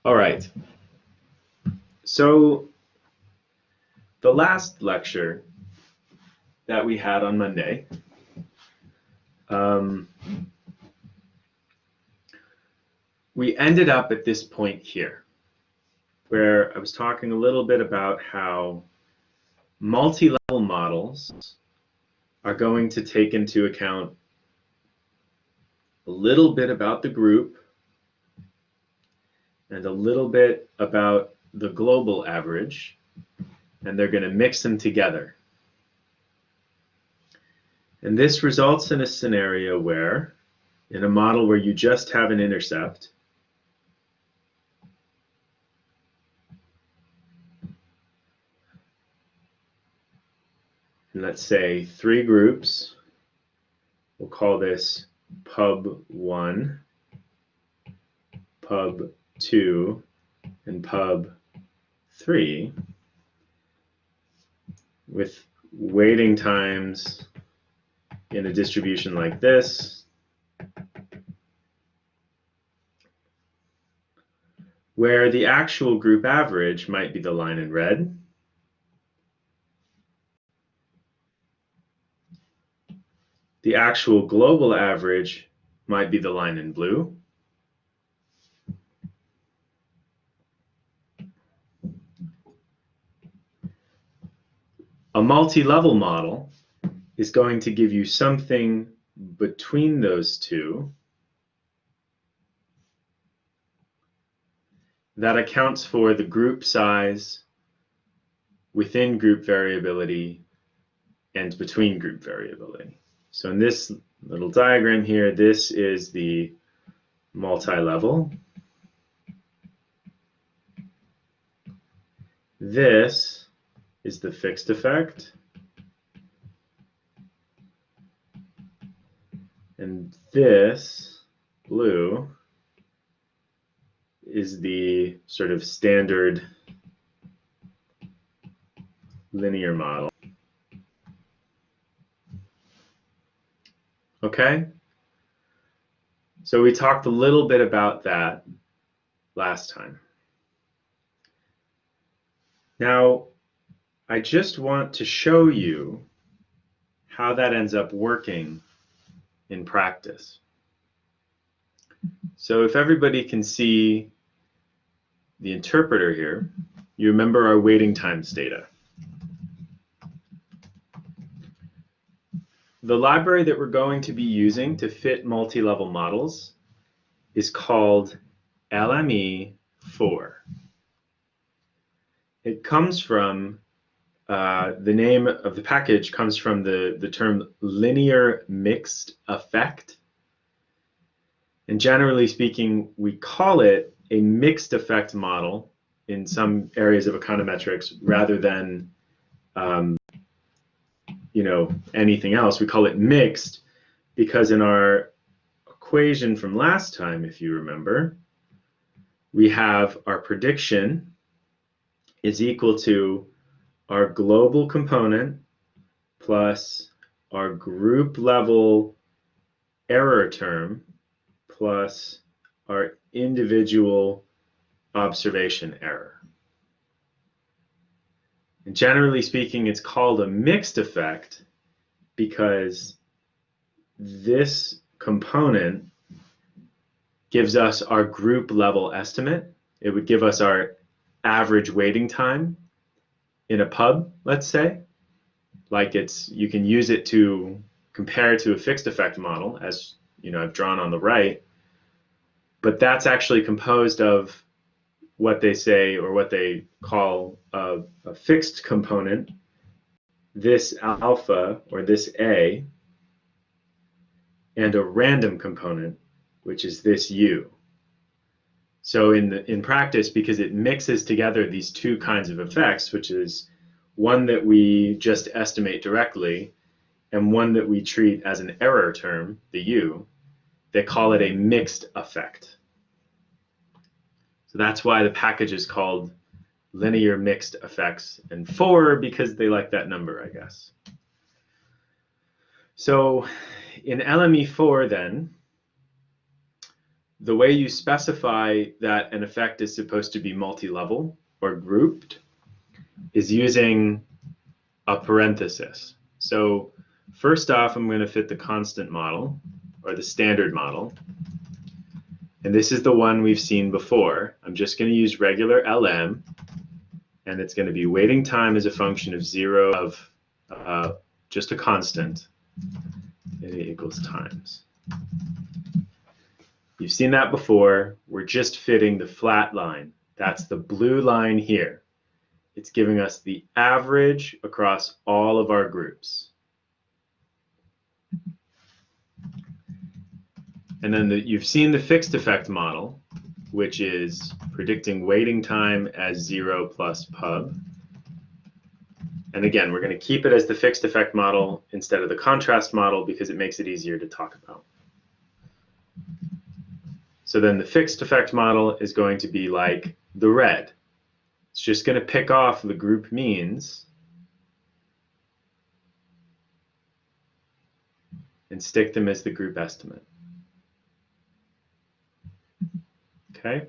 All right. So the last lecture that we had on Monday, we ended up at this point here, where I was talking a little bit about how multi-level models are going to take into account a little bit about the group and a little bit about the global average, and they're going to mix them together. And this results in a scenario where, in a model where you just have an intercept, and let's say 3 groups, we'll call this pub 1, pub 2, and pub 3, with waiting times in a distribution like this, where the actual group average might be the line in red, the actual global average might be the line in blue, a multi-level model is going to give you something between those two that accounts for the group size within group variability and between group variability. So in this little diagram here, this is the multi-level. This is the fixed effect. And this blue is the sort of standard linear model. Okay? So we talked a little bit about that last time. Now, I just want to show you how that ends up working in practice. So if everybody can see the interpreter here, you remember our waiting times data. The library that we're going to be using to fit multi-level models is called LME4. It comes from, the name of the package comes from the term linear mixed effect. And generally speaking, we call it a mixed effect model in some areas of econometrics rather than anything else. We call it mixed because in our equation from last time, if you remember, we have our prediction is equal to our global component plus our group level error term plus our individual observation error. And generally speaking, it's called a mixed effect because this component gives us our group level estimate. It would give us our average waiting time in a pub, let's say. Like you can use it to compare to a fixed effect model, as I've drawn on the right. But that's actually composed of what they say, or what they call a fixed component, this alpha, or this A, and a random component, which is this U. So in practice, because it mixes together these two kinds of effects, which is one that we just estimate directly, and one that we treat as an error term, the U, they call it a mixed effect. So that's why the package is called linear mixed effects, and 4 because they like that number, I guess. So in LME4 then, the way you specify that an effect is supposed to be multi-level or grouped is using a parenthesis. So first off, I'm going to fit the constant model or the standard model. And this is the one we've seen before. I'm just going to use regular LM, and it's going to be waiting time as a function of 0 of just a constant, and it equals times. You've seen that before. We're just fitting the flat line. That's the blue line here. It's giving us the average across all of our groups. And then you've seen the fixed effect model, which is predicting waiting time as 0 plus pub. And again, we're going to keep it as the fixed effect model instead of the contrast model because it makes it easier to talk about. So then the fixed effect model is going to be like the red. It's just going to pick off the group means and stick them as the group estimate. Okay?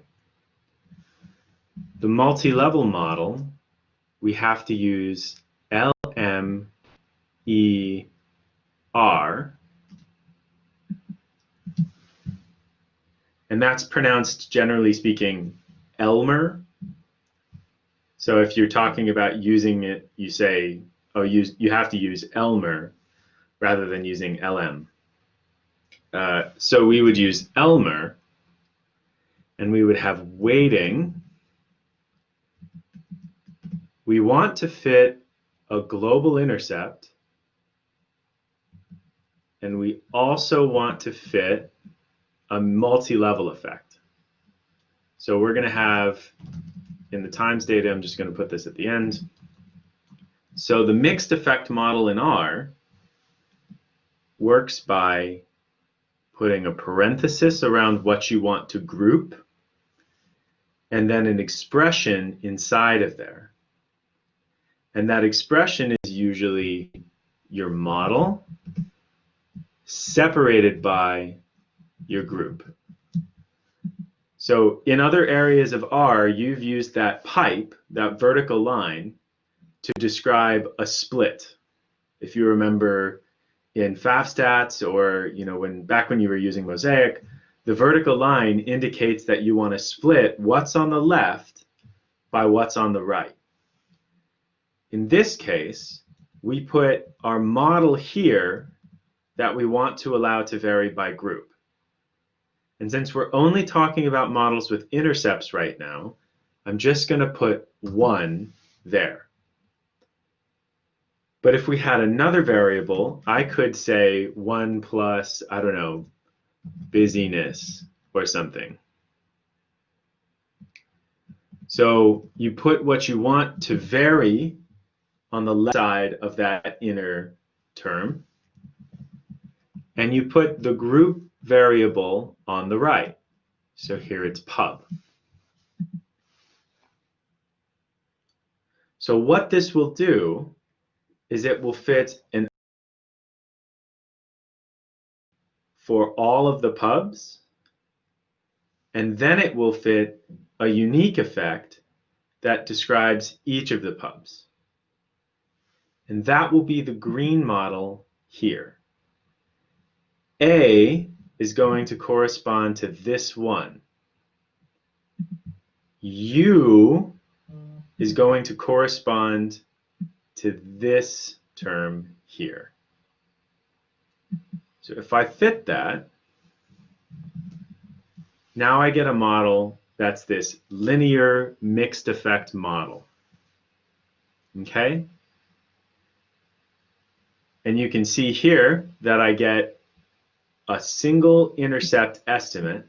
The multi-level model, we have to use LMER, and that's pronounced, generally speaking, Elmer. So if you're talking about using it, you say, oh, you have to use Elmer rather than using LM. So we would use Elmer, and we would have waiting. We want to fit a global intercept, and we also want to fit a multi-level effect. So we're going to have, in the times data, I'm just going to put this at the end. So the mixed effect model in R works by putting a parenthesis around what you want to group, and then an expression inside of there. And that expression is usually your model separated by your group. So in other areas of R, you've used that pipe, that vertical line, to describe a split. If you remember in FAFStats or back when you were using Mosaic, the vertical line indicates that you want to split what's on the left by what's on the right. In this case, we put our model here that we want to allow to vary by group. And since we're only talking about models with intercepts right now, I'm just going to put 1 there. But if we had another variable, I could say 1 plus, I don't know, busyness or something. So you put what you want to vary on the left side of that inner term, and you put the group variable on the right. So here it's pub. So what this will do is it will fit for all of the pubs, and then it will fit a unique effect that describes each of the pubs. And that will be the green model here. A is going to correspond to this one. U is going to correspond to this term here. So if I fit that, now I get a model that's this linear mixed effect model. Okay? And you can see here that I get a single intercept estimate,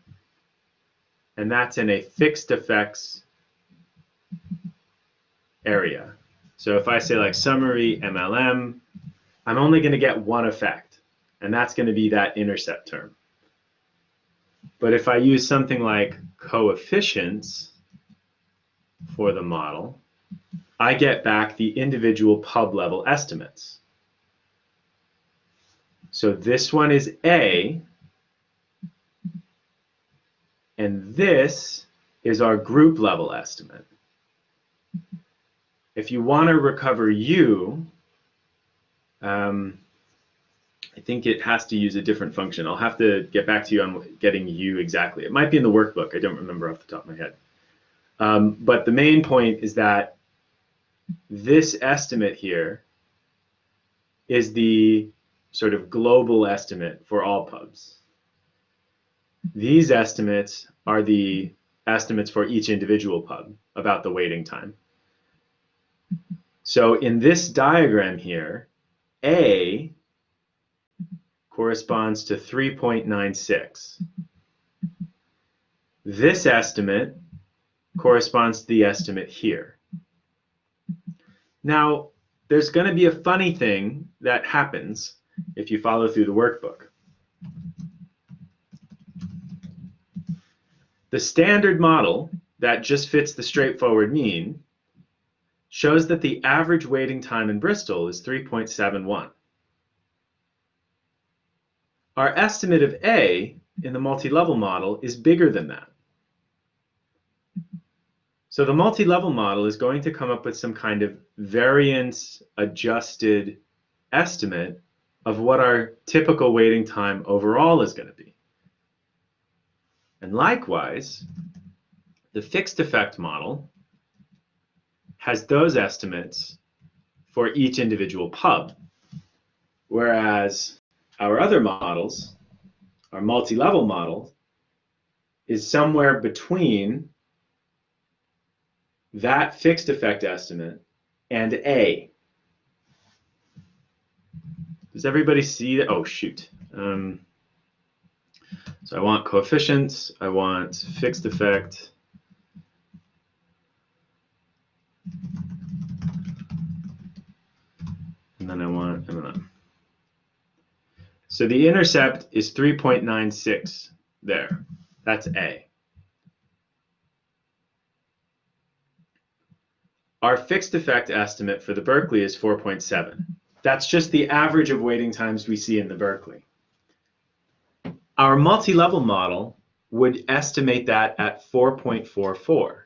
and that's in a fixed effects area. So if I say like summary MLM, I'm only going to get one effect, and that's going to be that intercept term. But if I use something like coefficients for the model, I get back the individual pub level estimates. So this one is A, And this is our group level estimate. If you want to recover U, I think it has to use a different function. I'll have to get back to you on getting U exactly. It might be in the workbook. I don't remember off the top of my head. But the main point is that this estimate here is the sort of global estimate for all pubs. These estimates are the estimates for each individual pub about the waiting time. So in this diagram here, A corresponds to 3.96. This estimate corresponds to the estimate here. Now, there's going to be a funny thing that happens if you follow through the workbook. The standard model that just fits the straightforward mean shows that the average waiting time in Bristol is 3.71. Our estimate of A in the multi-level model is bigger than that. So the multi-level model is going to come up with some kind of variance adjusted estimate of what our typical waiting time overall is going to be. And likewise, the fixed effect model has those estimates for each individual pub, whereas our other models, our multi-level model, is somewhere between that fixed effect estimate and A. Does everybody see that? Oh, shoot. So I want coefficients, I want fixed effect, and then I want M&M. So the intercept is 3.96 there. That's A. Our fixed effect estimate for the Berkeley is 4.7. That's just the average of waiting times we see in the Berkeley. Our multi-level model would estimate that at 4.44.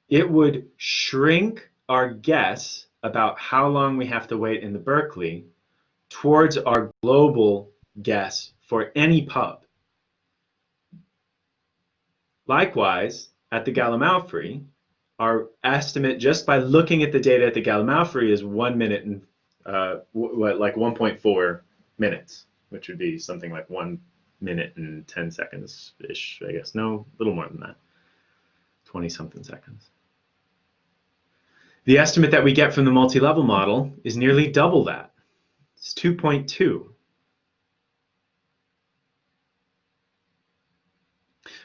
It would shrink our guess about how long we have to wait in the Berkeley towards our global guess for any pub. Likewise, at the Gallimaufry, our estimate just by looking at the data at the Gallimaufry is 1 minute and like 1.4 minutes, which would be something like 1 minute and 10 seconds-ish, I guess. No, a little more than that, 20-something seconds. The estimate that we get from the multi-level model is nearly double that. It's 2.2.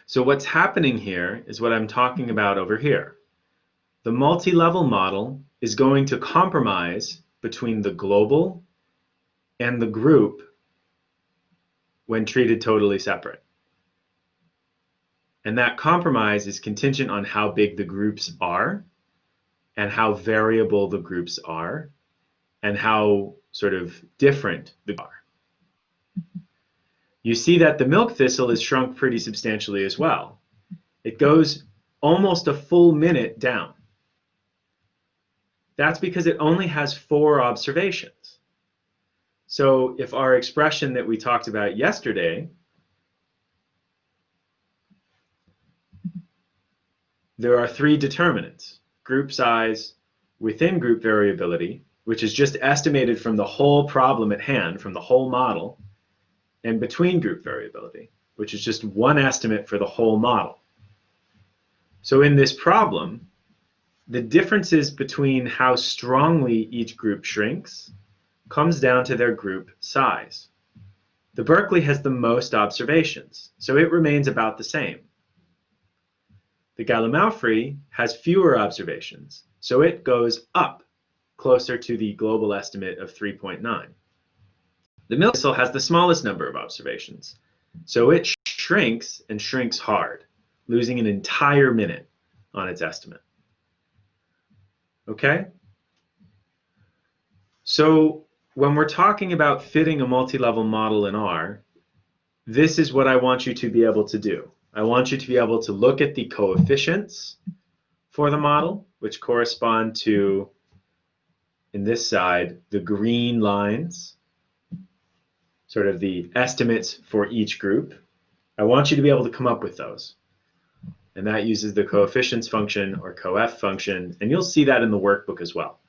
So what's happening here is what I'm talking about over here. The multi-level model is going to compromise between the global and the group when treated totally separate. And that compromise is contingent on how big the groups are and how variable the groups are and how sort of different they are. You see that the milk thistle is shrunk pretty substantially as well. It goes almost a full minute down. That's because it only has 4 observations. So if our expression that we talked about yesterday, there are 3 determinants: group size, within group variability, which is just estimated from the whole problem at hand, from the whole model, and between group variability, which is just one estimate for the whole model. So in this problem, the differences between how strongly each group shrinks comes down to their group size. The Berkeley has the most observations, so it remains about the same. The Gallimaufry has fewer observations, so it goes up closer to the global estimate of 3.9. The milk thistle has the smallest number of observations, so it shrinks and shrinks hard, losing an entire minute on its estimate. Okay? So when we're talking about fitting a multi-level model in R, this is what I want you to be able to do. I want you to be able to look at the coefficients for the model, which correspond to, in this side, the green lines, sort of the estimates for each group. I want you to be able to come up with those. And that uses the coefficients function or coef function, and you'll see that in the workbook as well.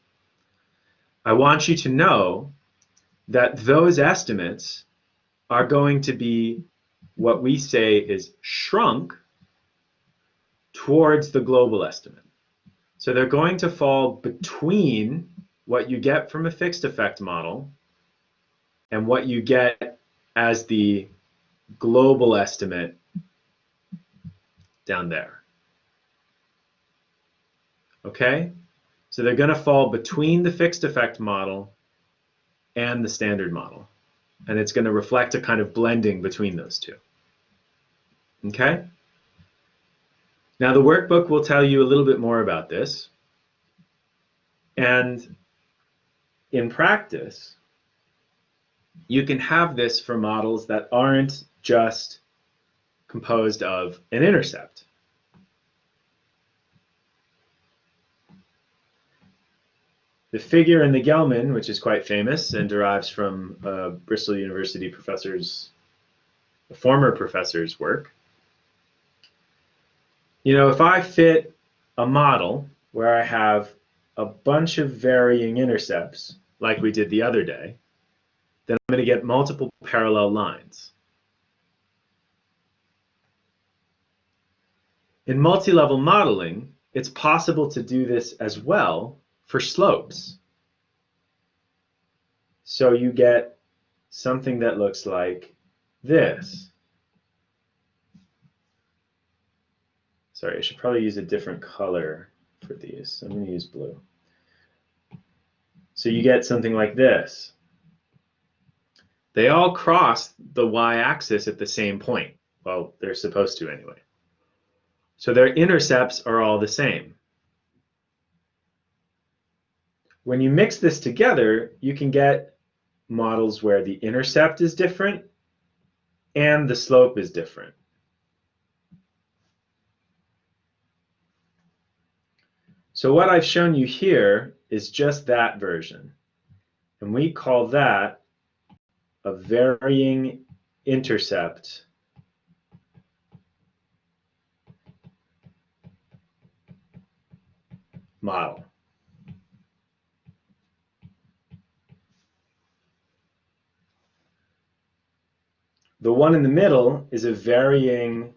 I want you to know that those estimates are going to be what we say is shrunk towards the global estimate. So they're going to fall between what you get from a fixed effect model and what you get as the global estimate down there. Okay? So they're going to fall between the fixed effect model and the standard model. And it's going to reflect a kind of blending between those two. Okay? Now the workbook will tell you a little bit more about this. And in practice, you can have this for models that aren't just composed of an intercept. The figure in the Gelman, which is quite famous and derives from Bristol University professor's, a former professor's work. You know, if I fit a model where I have a bunch of varying intercepts, like we did the other day, then I'm going to get multiple parallel lines. In multi-level modeling, it's possible to do this as well for slopes. So you get something that looks like this. Sorry, I should probably use a different color for these. I'm going to use blue. So you get something like this. They all cross the y-axis at the same point. Well, they're supposed to anyway. So their intercepts are all the same. When you mix this together, you can get models where the intercept is different and the slope is different. So what I've shown you here is just that version. And we call that a varying intercept model. The one in the middle is a varying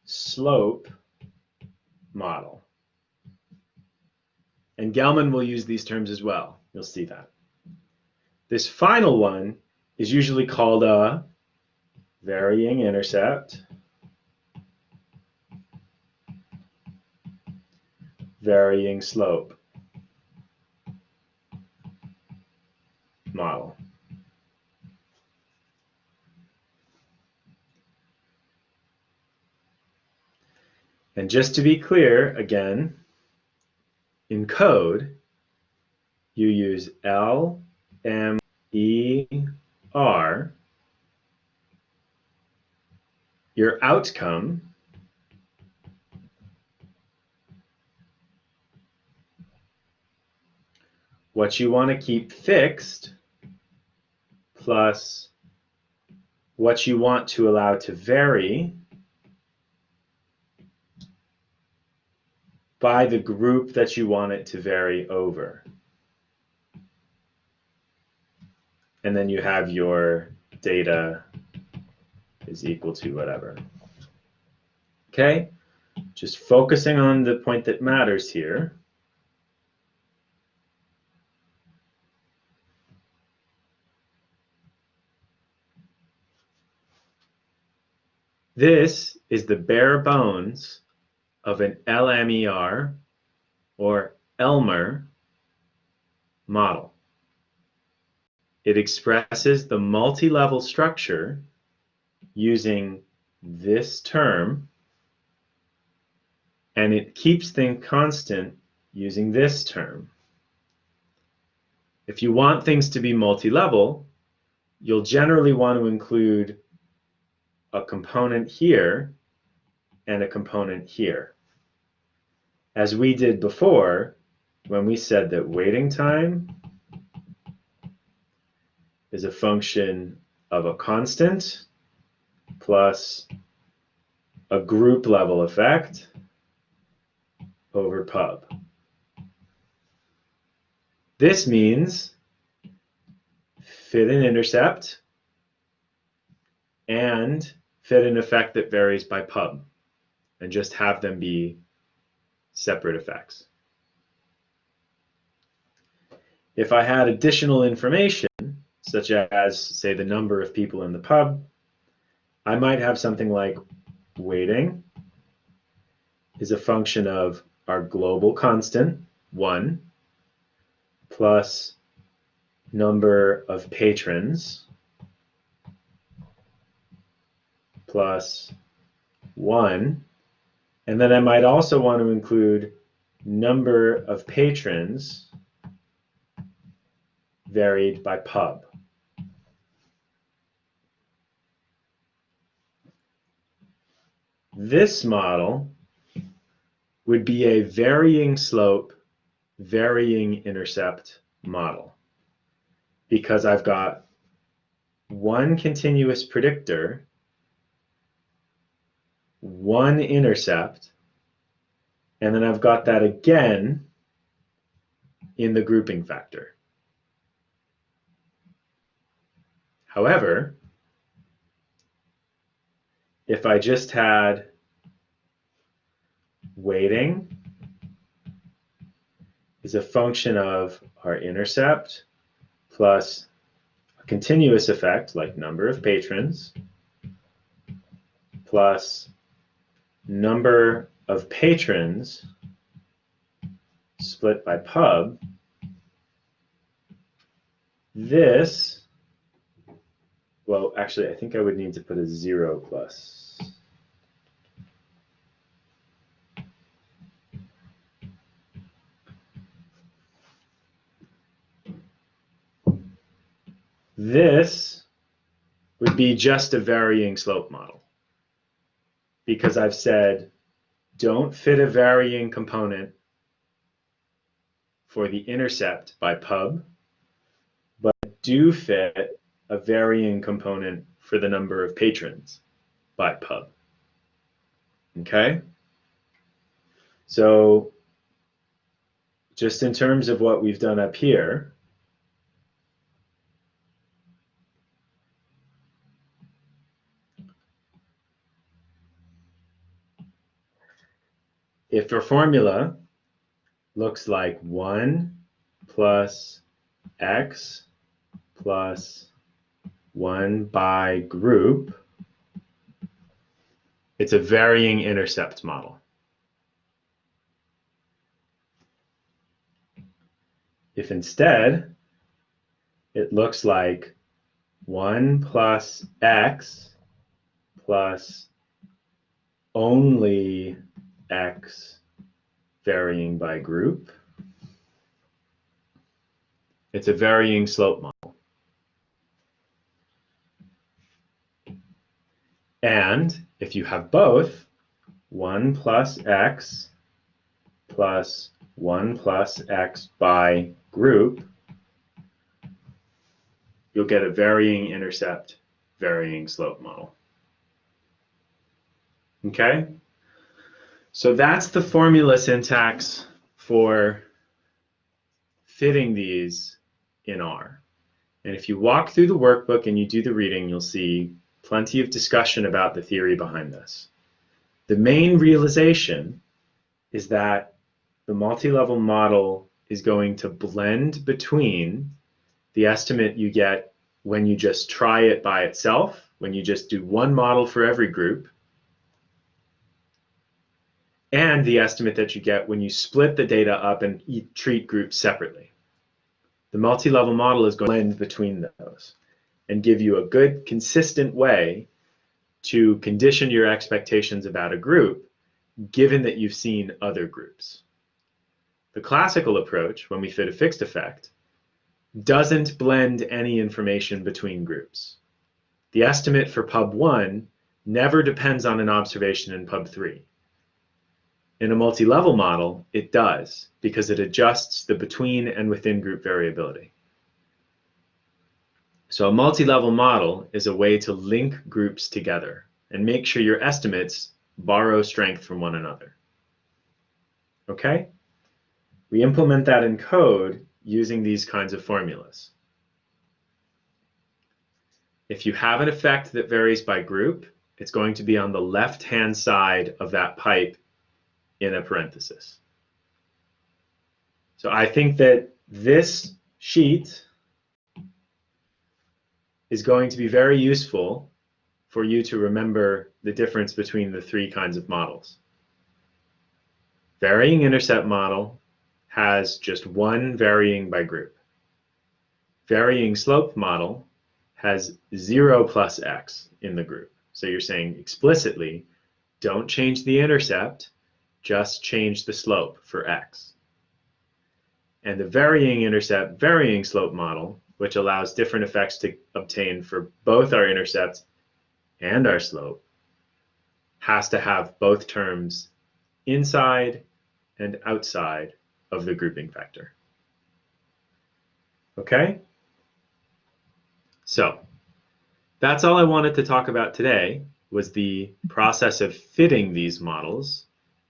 slope model. And Gelman will use these terms as well. You'll see that. This final one is usually called a varying intercept, varying slope model. And just to be clear, again, in code, you use LMER. Your outcome what you want to keep fixed plus what you want to allow to vary by the group that you want it to vary over. And then you have your data is equal to whatever. Okay? Just focusing on the point that matters here. This is the bare bones of an LMER or Elmer model. It expresses the multi-level structure using this term, and it keeps things constant using this term. If you want things to be multi-level, you'll generally want to include a component here and a component here. As we did before, when we said that waiting time is a function of a constant plus a group level effect over pub. This means fit an intercept and fit an effect that varies by pub, and just have them be separate effects. If I had additional information, such as, say, the number of people in the pub, I might have something like waiting is a function of our global constant, 1, plus number of patrons, plus 1. And then I might also want to include number of patrons varied by pub. This model would be a varying slope, varying intercept model, because I've got one continuous predictor, one intercept, and then I've got that again in the grouping factor. However, if I just had waiting is a function of our intercept plus a continuous effect like number of patrons plus number of patrons split by pub, this, well, actually, I think I would need to put a 0 plus. This would be just a varying slope model, because I've said don't fit a varying component for the intercept by pub, but do fit a varying component for the number of patrons by pub. Okay? So just in terms of what we've done up here, if your formula looks like 1 plus x plus 1 by group, it's a varying intercept model. If instead it looks like 1 plus x plus only x varying by group, it's a varying slope model. And if you have both, 1 plus x plus 1 plus x by group, you'll get a varying intercept, varying slope model. Okay? So that's the formula syntax for fitting these in R. And if you walk through the workbook and you do the reading, you'll see plenty of discussion about the theory behind this. The main realization is that the multi-level model is going to blend between the estimate you get when you just try it by itself, when you just do one model for every group, and the estimate that you get when you split the data up and treat groups separately. The multi-level model is going to blend between those and give you a good, consistent way to condition your expectations about a group, given that you've seen other groups. The classical approach, when we fit a fixed effect, doesn't blend any information between groups. The estimate for pub 1 never depends on an observation in Pub 3. In a multi-level model, it does, because it adjusts the between and within group variability. So a multi-level model is a way to link groups together and make sure your estimates borrow strength from one another. Okay? We implement that in code using these kinds of formulas. If you have an effect that varies by group, it's going to be on the left-hand side of that pipe in a parenthesis. So I think that this sheet is going to be very useful for you to remember the difference between the three kinds of models. Varying intercept model has just one varying by group. Varying slope model has 0 plus x in the group. So you're saying explicitly, don't change the intercept, just change the slope for x. And the varying intercept, varying slope model, which allows different effects to obtain for both our intercept and our slope, has to have both terms inside and outside of the grouping vector. Okay? So that's all I wanted to talk about today, was the process of fitting these models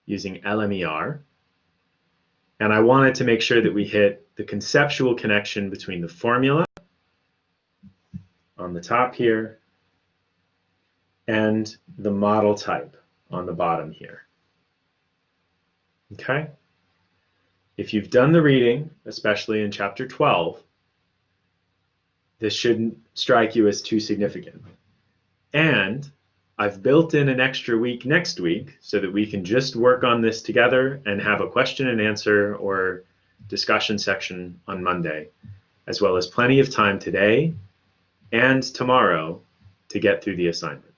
using LMER. And I wanted to make sure that we hit the conceptual connection between the formula on the top here and the model type on the bottom here. Okay? If you've done the reading, especially in chapter 12, this shouldn't strike you as too significant. And I've built in an extra week next week so that we can just work on this together and have a question and answer or discussion section on Monday, as well as plenty of time today and tomorrow to get through the assignment,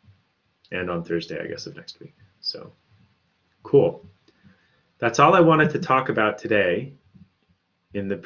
and on Thursday, I guess, of next week. So, cool. That's all I wanted to talk about today in the